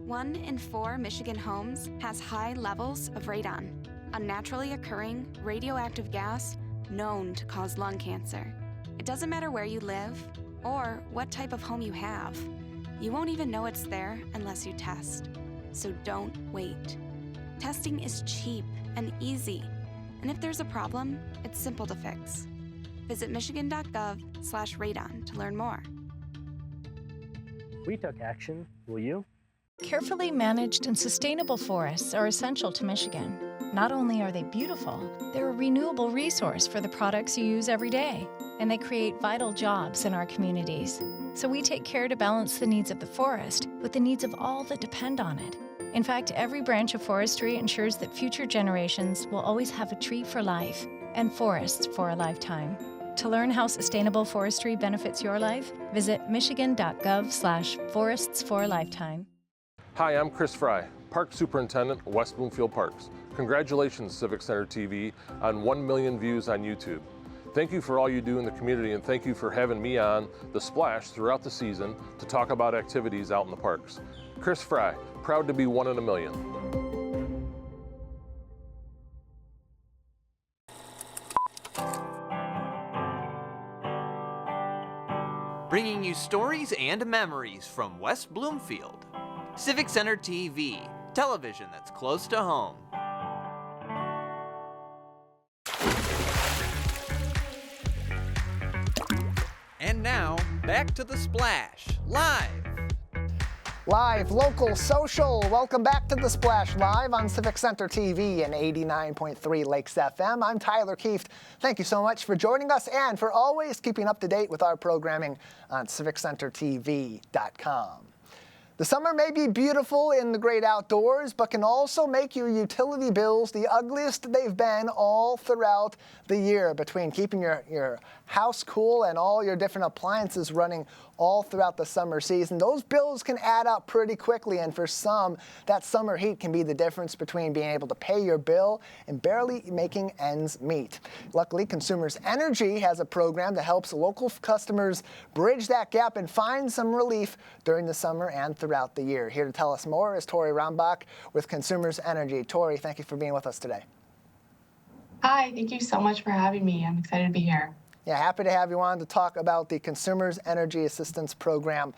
1 in 4 Michigan homes has high levels of radon, a naturally occurring radioactive gas known to cause lung cancer. It doesn't matter where you live or what type of home you have. You won't even know it's there unless you test. So don't wait. Testing is cheap and easy, and if there's a problem, it's simple to fix. Visit michigan.gov/radon to learn more. We took action. Will you? Carefully managed and sustainable forests are essential to Michigan. Not only are they beautiful, they're a renewable resource for the products you use every day, and they create vital jobs in our communities. So we take care to balance the needs of the forest with the needs of all that depend on it. In fact, every branch of forestry ensures that future generations will always have a tree for life. and forests for a lifetime. To learn how sustainable forestry benefits your life, visit michigan.gov/forests for a lifetime. Hi, I'm Chris Fry, Park Superintendent, West Bloomfield Parks. Congratulations, Civic Center TV, on 1 million views on YouTube. Thank you for all you do in the community, and thank you for having me on The Splash throughout the season to talk about activities out in the parks. Chris Fry, proud to be 1 in a million. Bringing you stories and memories from West Bloomfield. Civic Center TV, television that's close to home. And now, back to The Splash, live. Live, local, social. Welcome back to The Splash Live on Civic Center TV and 89.3 Lakes FM. I'm Tyler Kieft. Thank you so much for joining us and for always keeping up to date with our programming on civiccentertv.com. The summer may be beautiful in the great outdoors, but can also make your utility bills the ugliest they've been all throughout the year, between keeping your house cool and all your different appliances running all throughout the summer season. Those bills can add up pretty quickly, and for some, that summer heat can be the difference between being able to pay your bill and barely making ends meet. Luckily, Consumers Energy has a program that helps local customers bridge that gap and find some relief during the summer and throughout the year. Here to tell us more is Tori Rombach with Consumers Energy. Tori, thank you for being with us today. Hi, thank you so much for having me. I'm excited to be here. Yeah, happy to have you on to talk about the Consumers Energy Assistance Program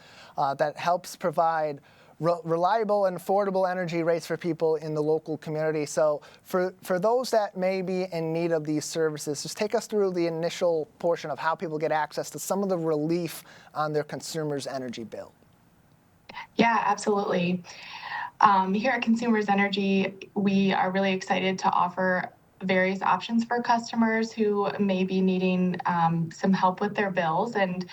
that helps provide reliable and affordable energy rates for people in the local community. So for those that may be in need of these services, just take us through the initial portion of how people get access to some of the relief on their Consumers Energy bill. Yeah, absolutely. Here at Consumers Energy, we are really excited to offer various options for customers who may be needing some help with their bills, and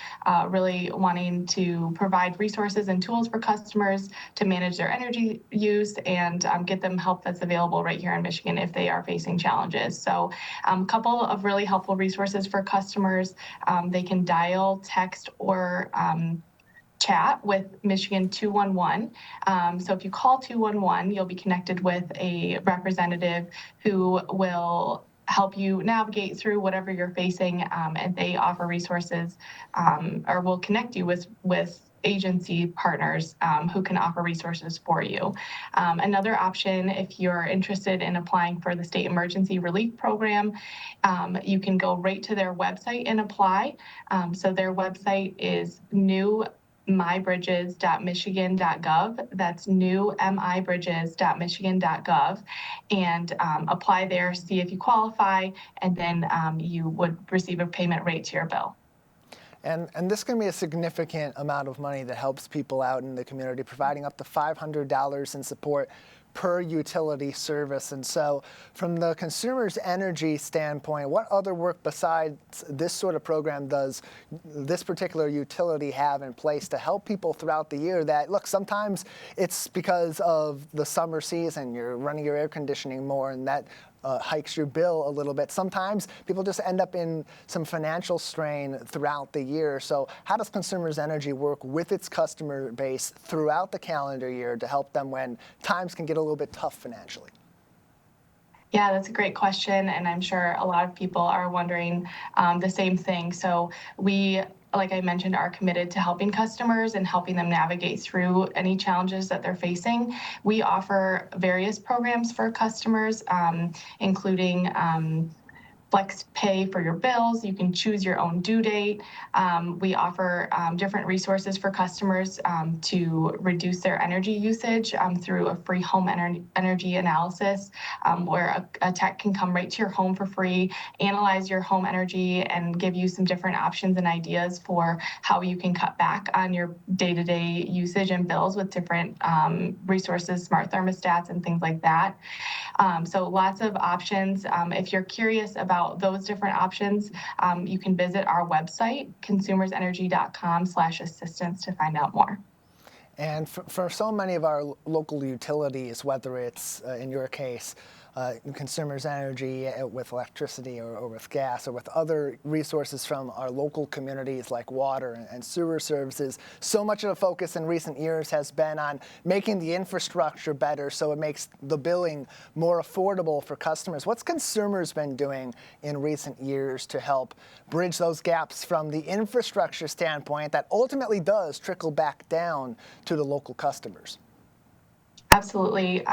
really wanting to provide resources and tools for customers to manage their energy use and get them help that's available right here in Michigan if they are facing challenges. So a couple of really helpful resources for customers. They can dial, text, or chat with Michigan 211. So if you call 211, you'll be connected with a representative who will help you navigate through whatever you're facing, and they offer resources or will connect you with agency partners who can offer resources for you. Another option, if you're interested in applying for the State Emergency Relief Program, you can go right to their website and apply. So their website is newmybridges.michigan.gov. That's newmybridges.michigan.gov, and apply there, see if you qualify, and then you would receive a payment rate to your bill. And this can be a significant amount of money that helps people out in the community, providing up to $500 in support per utility service. And so from the Consumers Energy standpoint, what other work besides this sort of program does this particular utility have in place to help people throughout the year that, look, sometimes it's because of the summer season, you're running your air conditioning more, and that hikes your bill a little bit. Sometimes people just end up in some financial strain throughout the year. So how does Consumers Energy work with its customer base throughout the calendar year to help them when times can get a little bit tough financially? Yeah, that's a great question, and I'm sure a lot of people are wondering the same thing. So we, like I mentioned, are committed to helping customers and helping them navigate through any challenges that they're facing. We offer various programs for customers, including flex pay for your bills. You can choose your own due date. We offer different resources for customers to reduce their energy usage through a free home energy analysis, where a tech can come right to your home for free, analyze your home energy, and give you some different options and ideas for how you can cut back on your day-to-day usage and bills with different resources, smart thermostats, and things like that. So lots of options. If you're curious about those different options, you can visit our website, consumersenergy.com/assistance, to find out more. And for so many of our local utilities, whether it's, in your case, Consumers Energy with electricity or with gas or with other resources from our local communities like water and sewer services. So much of the focus in recent years has been on making the infrastructure better so it makes the billing more affordable for customers. What's Consumers been doing in recent years to help bridge those gaps from the infrastructure standpoint that ultimately does trickle back down to the local customers? Absolutely.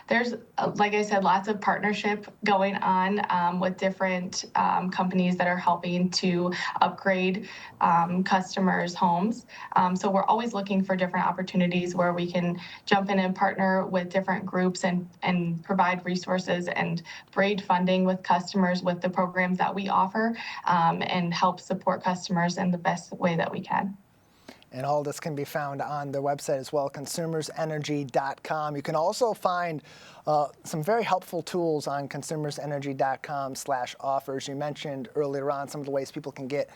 There's, like I said, lots of partnership going on with different companies that are helping to upgrade customers' homes. So we're always looking for different opportunities where we can jump in and partner with different groups and provide resources and braid funding with customers with the programs that we offer and help support customers in the best way that we can. And all this can be found on their website as well, consumersenergy.com. You can also find some very helpful tools on consumersenergy.com/offers. You mentioned earlier on some of the ways people can get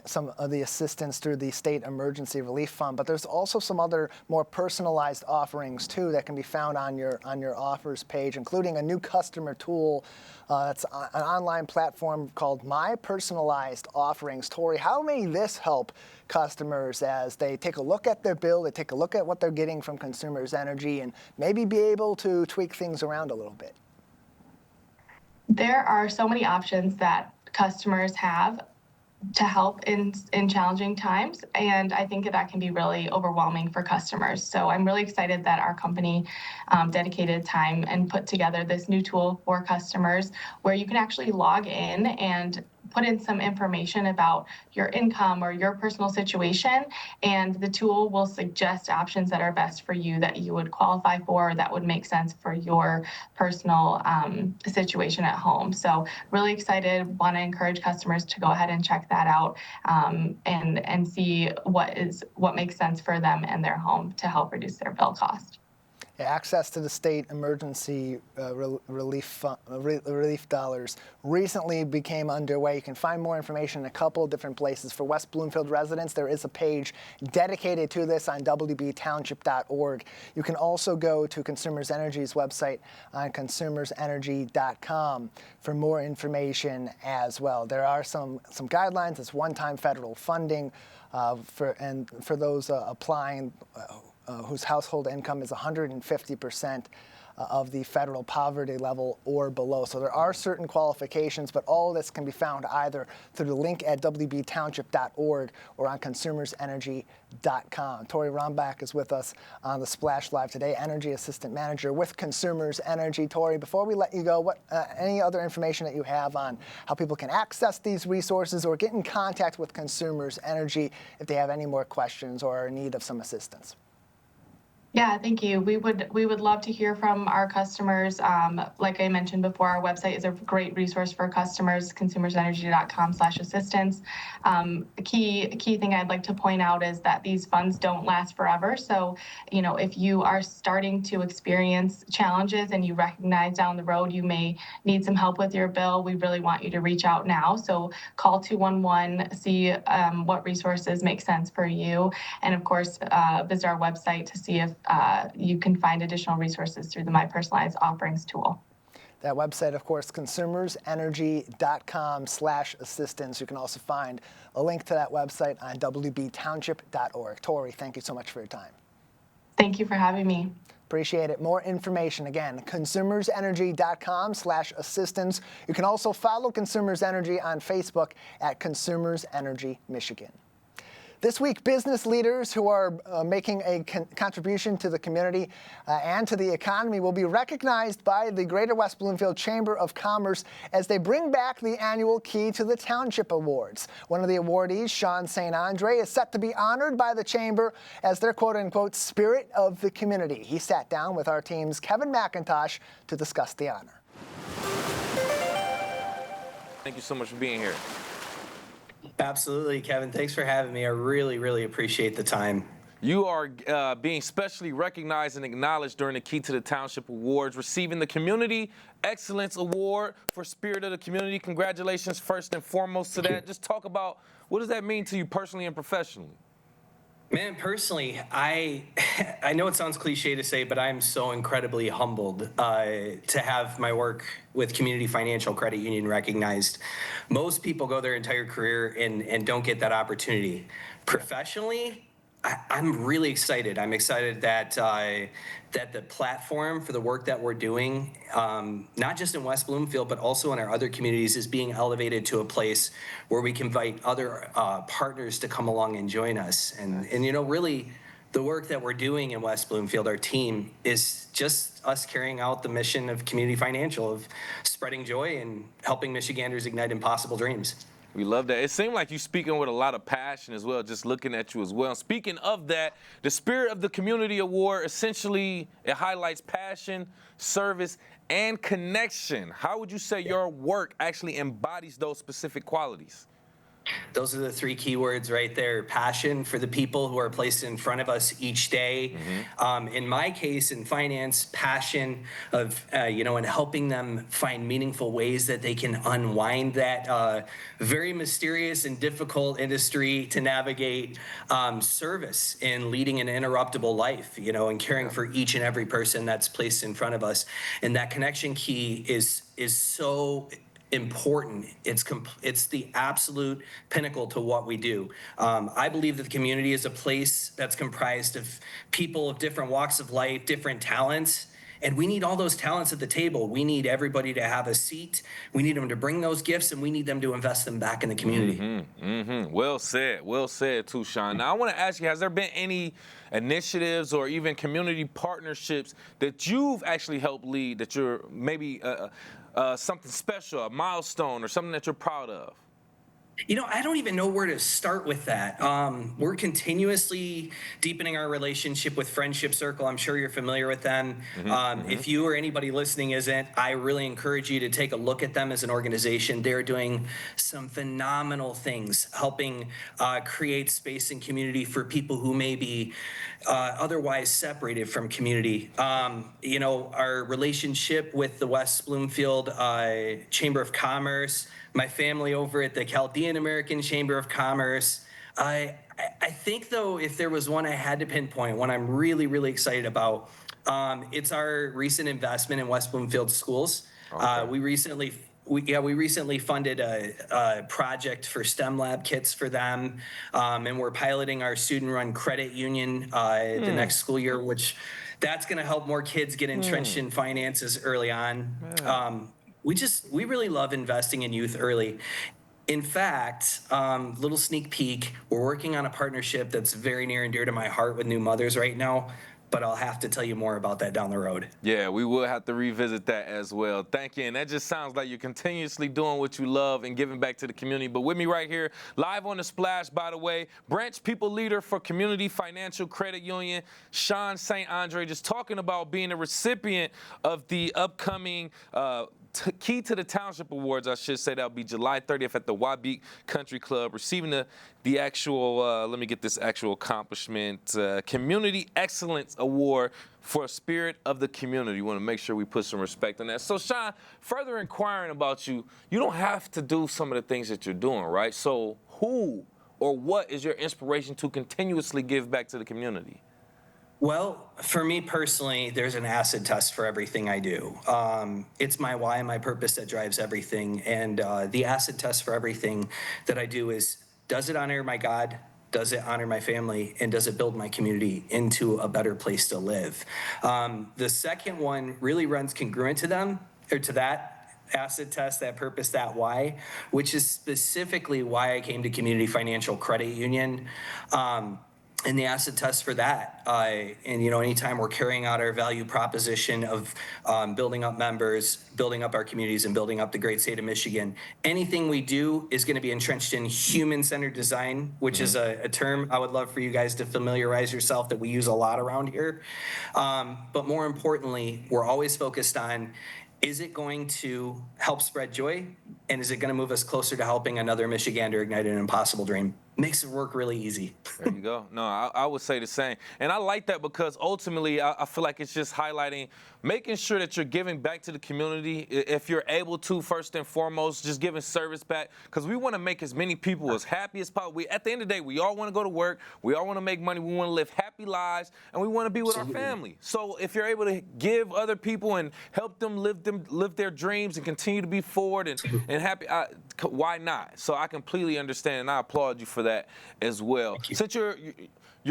some of the assistance through the State Emergency Relief Fund, but there's also some other more personalized offerings too that can be found on your offers page, including a new customer tool that's an online platform called My Personalized Offerings. Tori, how may this help customers as they take a look at their bill, they take a look at what they're getting from Consumers Energy, and maybe be able to tweak things around a little bit? There are so many options that customers have to help in challenging times, and I think that can be really overwhelming for customers. So I'm really excited that our company dedicated time and put together this new tool for customers where you can actually log in and put in some information about your income or your personal situation, and the tool will suggest options that are best for you that you would qualify for, or that would make sense for your personal situation at home. So really excited, want to encourage customers to go ahead and check that out and see what makes sense for them and their home to help reduce their bill cost. Access to the state emergency relief dollars recently became underway. You can find more information in a couple of different places. For West Bloomfield residents, there is a page dedicated to this on wbtownship.org. You can also go to Consumers Energy's website on consumersenergy.com for more information as well. There are some guidelines. It's one-time federal funding for those applying whose household income is 150% of the federal poverty level or below. So there are certain qualifications, but all of this can be found either through the link at wbtownship.org or on consumersenergy.com. Tori Rombach is with us on the Splash Live today, Energy Assistant Manager with Consumers Energy. Tori, before we let you go, what any other information that you have on how people can access these resources or get in contact with Consumers Energy if they have any more questions or are in need of some assistance? Yeah, thank you. We would love to hear from our customers. Like I mentioned before, our website is a great resource for customers, consumersenergy.com/assistance. A key thing I'd like to point out is that these funds don't last forever. So, if you are starting to experience challenges and you recognize down the road you may need some help with your bill, we really want you to reach out now. So call 211, see what resources make sense for you. And of course, visit our website to see if you can find additional resources through the My Personalized Offerings tool. That website, of course, consumersenergy.com/assistance. You can also find a link to that website on wbtownship.org. Tori, thank you so much for your time. Thank you for having me. Appreciate it. More information, again, consumersenergy.com/assistance. You can also follow Consumers Energy on Facebook at Consumers Energy Michigan. This week, business leaders who are making a contribution to the community and to the economy will be recognized by the Greater West Bloomfield Chamber of Commerce as they bring back the annual Key to the Township Awards. One of the awardees, Sean St. Andre, is set to be honored by the Chamber as their quote-unquote spirit of the community. He sat down with our team's Kevin McIntosh to discuss the honor. Thank you so much for being here. Absolutely, Kevin. Thanks for having me. I really, really appreciate the time. You are being specially recognized and acknowledged during the Key to the Township Awards, receiving the Community Excellence Award for Spirit of the Community. Congratulations, first and foremost, to that. Just talk about what does that mean to you personally and professionally? Man, personally, I I know it sounds cliche to say, but I'm so incredibly humbled to have my work with Community Financial Credit Union recognized. Most people go their entire career and don't get that opportunity. Professionally, I'm really excited. I'm excited that that the platform for the work that we're doing, not just in West Bloomfield, but also in our other communities, is being elevated to a place where we can invite other partners to come along and join us. And you know, really, the work that we're doing in West Bloomfield, our team, is just us carrying out the mission of Community Financial, of spreading joy and helping Michiganders ignite impossible dreams. We love that. It seemed like you speaking with a lot of passion as well, just looking at you as well. Speaking of that, the Spirit of the Community Award, essentially, it highlights passion, service, and connection. How would you say your work actually embodies those specific qualities? Those are the three key words right there. Passion for the people who are placed in front of us each day. In my case, in finance, passion of, in helping them find meaningful ways that they can unwind that very mysterious and difficult industry to navigate. Service in leading an interruptible life, and caring for each and every person that's placed in front of us. And that connection key is so important. It's the absolute pinnacle to what we do. I believe that the community is a place that's comprised of people of different walks of life, different talents, and we need all those talents at the table. We need everybody to have a seat. We need them to bring those gifts, and we need them to invest them back in the community. Well said too, Sean. Now I want to ask you, has there been any initiatives or even community partnerships that you've actually helped lead that you're maybe something special, a milestone, or something that you're proud of? I don't even know where to start with that. We're continuously deepening our relationship with Friendship Circle. I'm sure you're familiar with them. If you or anybody listening isn't, I really encourage you to take a look at them as an organization. They're doing some phenomenal things, helping create space and community for people who may be otherwise separated from community. Our relationship with the West Bloomfield Chamber of Commerce, my family over at the Chaldean American Chamber of Commerce. I think, though, if there was one I had to pinpoint, one I'm really, really excited about, it's our recent investment in West Bloomfield schools. Okay. We recently funded a project for STEM lab kits for them, and we're piloting our student-run credit union the next school year, which that's going to help more kids get entrenched in finances early on. We really love investing in youth early. In fact, little sneak peek, we're working on a partnership that's very near and dear to my heart with new mothers right now, but I'll have to tell you more about that down the road. Yeah, we will have to revisit that as well. Thank you. And that just sounds like you're continuously doing what you love and giving back to the community. But with me right here, live on the Splash, by the way, branch people leader for Community Financial Credit Union, Sean St. Andre, just talking about being a recipient of the upcoming Key to the Township Awards, I should say. That'll be July 30th at the Wabeek Country Club, receiving the actual, let me get this actual accomplishment, Community Excellence Award for Spirit of the Community. We want to make sure we put some respect on that. So, Sean, further inquiring about you, you don't have to do some of the things that you're doing, right? So who or what is your inspiration to continuously give back to the community? Well, for me personally, there's an acid test for everything I do. It's my why and my purpose that drives everything. And the acid test for everything that I do is, does it honor my God? Does it honor my family? And does it build my community into a better place to live? The second one really runs congruent to them, or to that acid test, that purpose, that why, which is specifically why I came to Community Financial Credit Union. And the acid test for that. Anytime we're carrying out our value proposition of building up members, building up our communities, and building up the great state of Michigan, anything we do is going to be entrenched in human-centered design, which is a term I would love for you guys to familiarize yourself that we use a lot around here. But more importantly, we're always focused on, is it going to help spread joy? And is it going to move us closer to helping another Michigander ignite an impossible dream? makes the work really easy. There you go. No, I would say the same. And I like that because ultimately I feel like it's just highlighting, making sure that you're giving back to the community. If you're able to, first and foremost, just giving service back, because we want to make as many people as happy as possible. At the end of the day, we all want to go to work. We all want to make money. We want to live happy lives, and we want to be with our family. So if you're able to give other people and help them live their dreams and continue to be forward and happy, why not? So I completely understand, and I applaud you for that as well. Since you're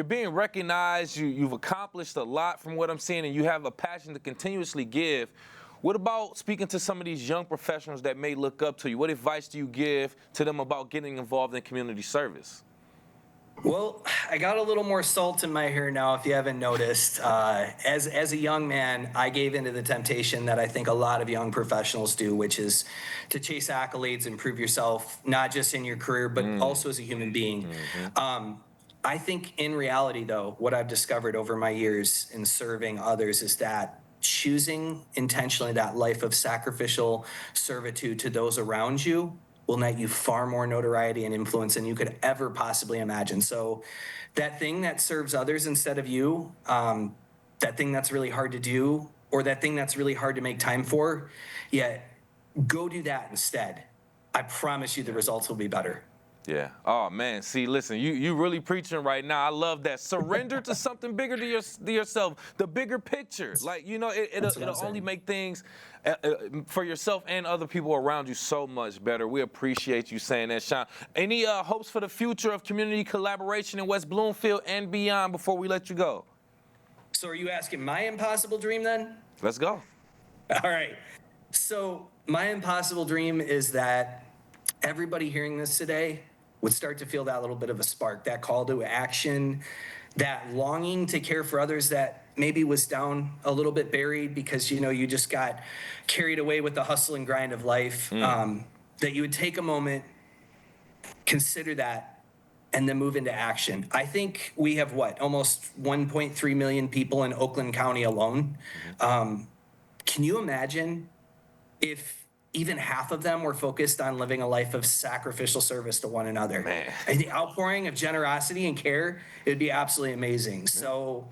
being recognized, you've accomplished a lot from what I'm seeing, and you have a passion to continuously give. What about speaking to some of these young professionals that may look up to you? What advice do you give to them about getting involved in community service? Well, I got a little more salt in my hair now, if you haven't noticed. As a young man, I gave into the temptation that I think a lot of young professionals do, which is to chase accolades and prove yourself, not just in your career, but also as a human being. I think in reality, though, what I've discovered over my years in serving others is that choosing intentionally that life of sacrificial servitude to those around you will net you far more notoriety and influence than you could ever possibly imagine. So that thing that serves others instead of you, that thing that's really hard to do, or that thing that's really hard to make time for, go do that instead. I promise you the results will be better. Yeah. Oh, man. See, listen, you really preaching right now. I love that. Surrender to something bigger to yourself, the bigger picture. Like, it'll only make things for yourself and other people around you so much better. We appreciate you saying that, Sean. Any hopes for the future of community collaboration in West Bloomfield and beyond before we let you go? So are you asking my impossible dream then? Let's go. All right. So my impossible dream is that everybody hearing this today would start to feel that little bit of a spark, that call to action, that longing to care for others that maybe was down a little bit buried because, you just got carried away with the hustle and grind of life, that you would take a moment, consider that, and then move into action. I think we have, almost 1.3 million people in Oakland County alone. Can you imagine if even half of them were focused on living a life of sacrificial service to one another? Man. And the outpouring of generosity and care, it would be absolutely amazing. So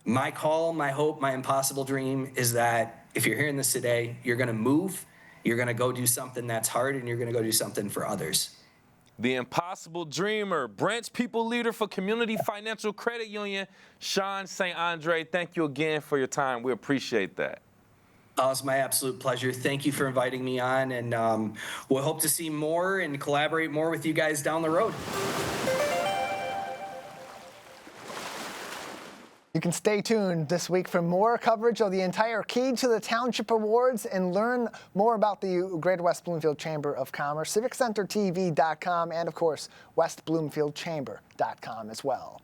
my call, my hope, my impossible dream is that if you're hearing this today, you're going to move, you're going to go do something that's hard, and you're going to go do something for others. The impossible dreamer, branch people leader for Community Financial Credit Union, Sean St. Andre, thank you again for your time. We appreciate that. Oh, it's my absolute pleasure. Thank you for inviting me on, and we'll hope to see more and collaborate more with you guys down the road. You can stay tuned this week for more coverage of the entire Key to the Township Awards and learn more about the Greater West Bloomfield Chamber of Commerce, civiccentertv.com, and, of course, westbloomfieldchamber.com as well.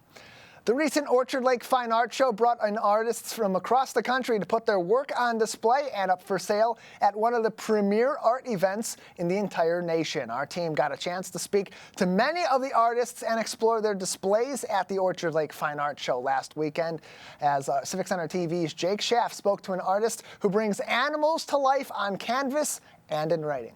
The recent Orchard Lake Fine Art Show brought in artists from across the country to put their work on display and up for sale at one of the premier art events in the entire nation. Our team got a chance to speak to many of the artists and explore their displays at the Orchard Lake Fine Art Show last weekend, as Civic Center TV's Jake Schaff spoke to an artist who brings animals to life on canvas and in writing.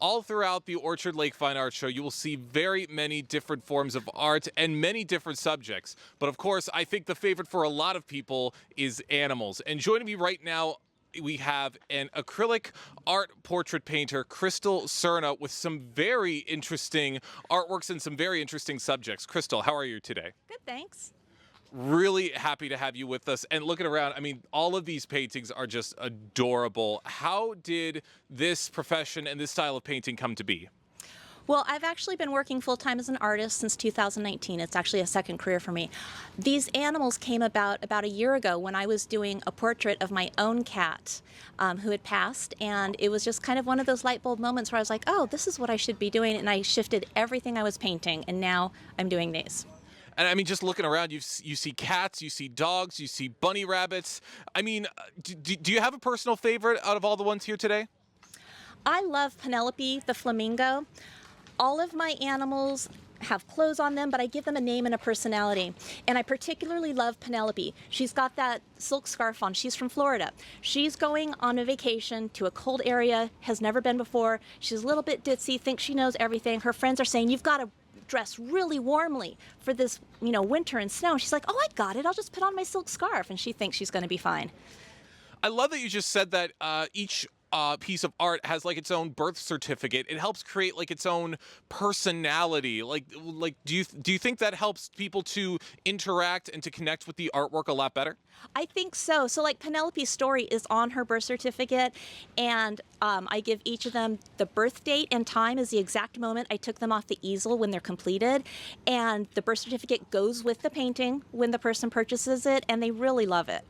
All throughout the Orchard Lake Fine Art Show, you will see very many different forms of art and many different subjects. But of course, I think the favorite for a lot of people is animals. And joining me right now, we have an acrylic art portrait painter, Crystal Cerna, with some very interesting artworks and some very interesting subjects. Crystal, how are you today? Good, thanks. Really happy to have you with us. And looking around, I mean, all of these paintings are just adorable. How did this profession and this style of painting come to be? Well, I've actually been working full-time as an artist since 2019. It's actually a second career for me. These animals came about a year ago when I was doing a portrait of my own cat who had passed, and it was just kind of one of those light bulb moments where I was like, oh, this is what I should be doing, and I shifted everything I was painting, and now I'm doing these. And I mean, just looking around, you see cats, you see dogs, you see bunny rabbits. I mean, do you have a personal favorite out of all the ones here today? I love Penelope, the flamingo. All of my animals have clothes on them, but I give them a name and a personality. And I particularly love Penelope. She's got that silk scarf on. She's from Florida. She's going on a vacation to a cold area, has never been before. She's a little bit ditzy, thinks she knows everything. Her friends are saying, you've got to dress really warmly for this, winter and snow. And she's like, oh, I got it. I'll just put on my silk scarf. And she thinks she's going to be fine. I love that you just said that each piece of art has like its own birth certificate. It helps create like its own personality. Like, do you think that helps people to interact and to connect with the artwork a lot better? I think so. So like Penelope's story is on her birth certificate, and I give each of them the birth date and time is the exact moment I took them off the easel when they're completed. And the birth certificate goes with the painting when the person purchases it, and they really love it.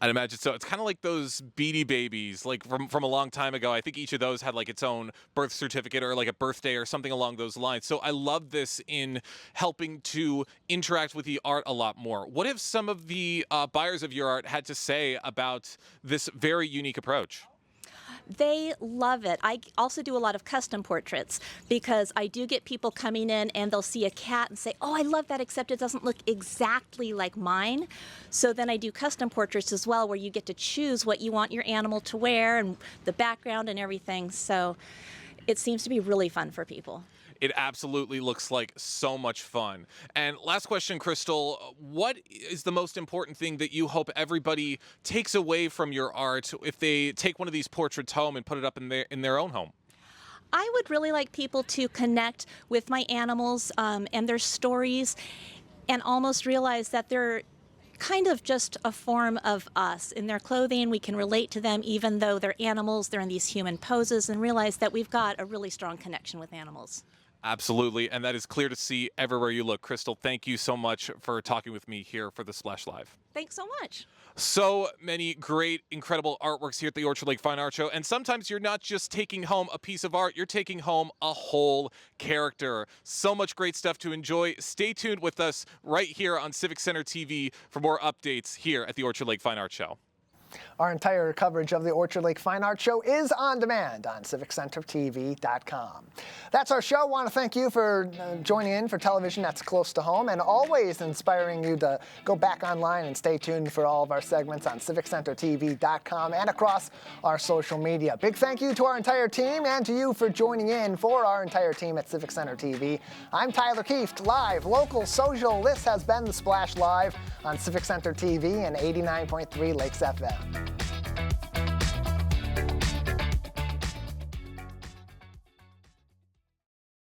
I'd imagine so. It's kind of like those Beanie Babies, like from a long time ago. I think each of those had like its own birth certificate or like a birthday or something along those lines. So I love this in helping to interact with the art a lot more. What have some of the buyers of your art had to say about this very unique approach? They love it. I also do a lot of custom portraits because I do get people coming in and they'll see a cat and say, oh, I love that, except it doesn't look exactly like mine. So then I do custom portraits as well, where you get to choose what you want your animal to wear and the background and everything. So it seems to be really fun for people. It absolutely looks like so much fun. And last question, Crystal, what is the most important thing that you hope everybody takes away from your art if they take one of these portraits home and put it up in their own home? I would really like people to connect with my animals and their stories and almost realize that they're kind of just a form of us. In their clothing, we can relate to them even though they're animals, they're in these human poses, and realize that we've got a really strong connection with animals. Absolutely, and that is clear to see everywhere you look. Crystal, thank you so much for talking with me here for the Splash Live. Thanks so much. So many great, incredible artworks here at the Orchard Lake Fine Art Show, and sometimes you're not just taking home a piece of art, you're taking home a whole character. So much great stuff to enjoy. Stay tuned with us right here on Civic Center TV for more updates here at the Orchard Lake Fine Art Show. Our entire coverage of the Orchard Lake Fine Art Show is on demand on CivicCenterTV.com. That's our show. I want to thank you for joining in for television that's close to home and always inspiring you to go back online and stay tuned for all of our segments on CivicCenterTV.com and across our social media. Big thank you to our entire team and to you for joining in for our entire team at Civic Center TV. I'm Tyler Kieft, live, local, social. This has been The Splash Live on Civic Center TV and 89.3 Lakes FM.